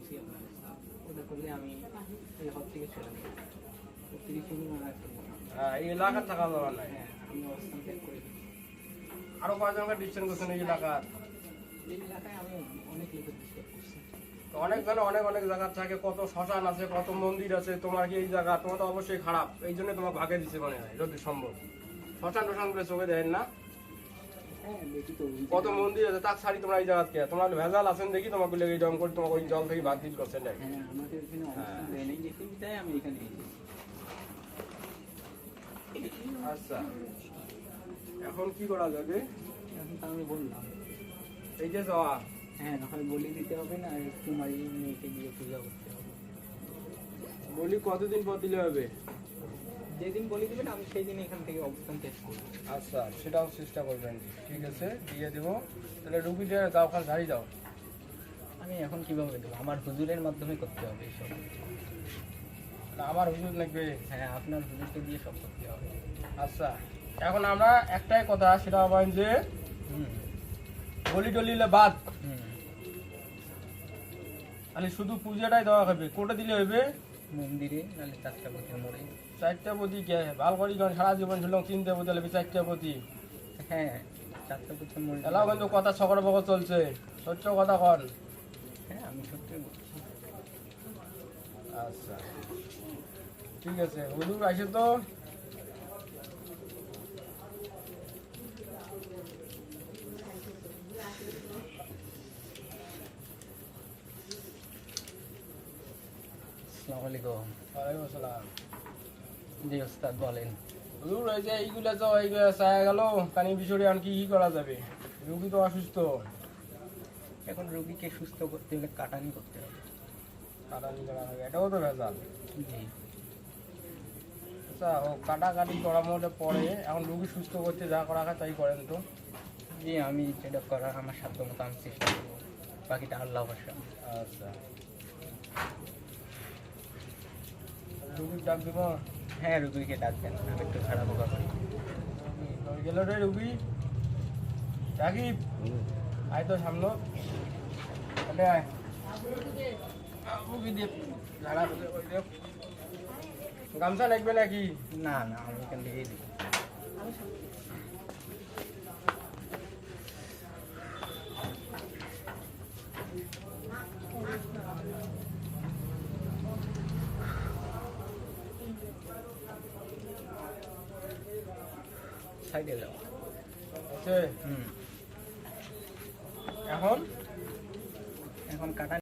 বলছি আপনার ওটা করলে আমি এই হল থেকে চলে যাবো 30 জুন এই এলাকার থাকা যাবে না। হ্যাঁ আমি অবস্থান ত্যাগ করে দিই। আরো কয়জনকে ডিসিশন করছেন এই এলাকার? এই এলাকায় আমি অনেক লোকের ডিস্টার্ব করছি। তো অনেক জনে অনেক অনেক জায়গা থাকে, কত শ্মশান আছে, কত মন্দির আছে, তোমার কি এই জায়গা তোমার তো অবশ্যই খারাপ, এই জন্য তোমার ভাগে দিচ্ছে মনে হয় যদি সম্ভব। শ্মশান টশান করে চোখে দেখেন না, হ্যাঁ দেখি তো কত মন্দির আছে, তার সারি তোমরা এই জায়গাতে তোমার ভেজাল আছেন দেখি তোমাকে লেগে জম করে তোমাকে ওই জল থেকে বাদ দিতে করছেন। হ্যাঁ আমাদের এখানে অবস্থান দেয় নেই দেখি তাই আমি এখানে এসেছি। আচ্ছা এখন কি করা যাবে? এখন তো আমি বললাম এই যে যাওয়া হ্যাঁ হয় বলি দিতে হবে না আর তোমার এই মেয়েকে গিয়ে পূজা করতে হবে। বলি কতদিন পর দিলে হবে? যেদিন বলি দেবেন আমি সেই দিন এখান থেকে অবস্থান ত্যাগ করবো। আচ্ছা সেটাও চেষ্টা করবেন, ঠিক আছে দিয়ে দেবো। তাহলে রুগীটা যাও ওখানে ঝাড়ি যাও। আমি এখন কিভাবে দেবো? আমার হুজুরের মাধ্যমে করতে হবে এইসব। না, আমার হুজুর লাগবে। হ্যাঁ আপনার হুজুরকে দিয়ে সব করতে হবে। আচ্ছা এখন আমরা একটাই কথা সেটা হবেন যে হুম বলি টলিলে বাদ, হুম খালি শুধু পূজাটাই দেওয়া হবে। কোটে দিলে হবে মন্দিরে নাহলে চারটা পথের মোড়ে। 4টা প্রতি কে ভাল করি যখন সারা জীবন ছিলাম 3টে প্রতি লাগবে 4টা প্রতি। হ্যাঁ চারটা পথের মোড়ে। এলাও কিন্তু কথা সকর বকর চলছে, সত্য কথা কন। হ্যাঁ আমি সত্যি বলছি। আচ্ছা ঠিক আছে হুজুর আসে তো। আসসালামু আলাইকুম। ওয়ালাইকুম আসসালাম। জি ওস্তাদ বলেন। হুজুর এই যে এইগুলা তো এইগুলা চায়া গেল কানি বিষয়ে আর কি কি করা যাবে? রুগী তো অসুস্থ। এখন রোগীকে সুস্থ করতে হলে কাটানি করতে হবে। কাটানি করা হবে, এটাও তো ভেজাল। জি আচ্ছা ও কাটাকাটি করার মধ্যে পরে এখন রুগী সুস্থ করতে যা করা হয় তাই করেন তো। জি আমি যেটা করার আমার সাধ্য মতো আমি চেষ্টা করবো, বাকিটা আল্লাহ ভরসা। আচ্ছা রুগীর ডাক দিব। হ্যাঁ রুগীকে ডাকবেন, আমি একটু খারাপ করি। গেল রে রুগী রাকিব আয় তো সামনে আরে আয় রুগী দিয়ে ঝাড়া বসে ওই দেখ। গামছা লাগবে নাকি? না না আমি এখান থেকেই দিই। সাইডে যাও। আছে হুম এখন এখন কাটা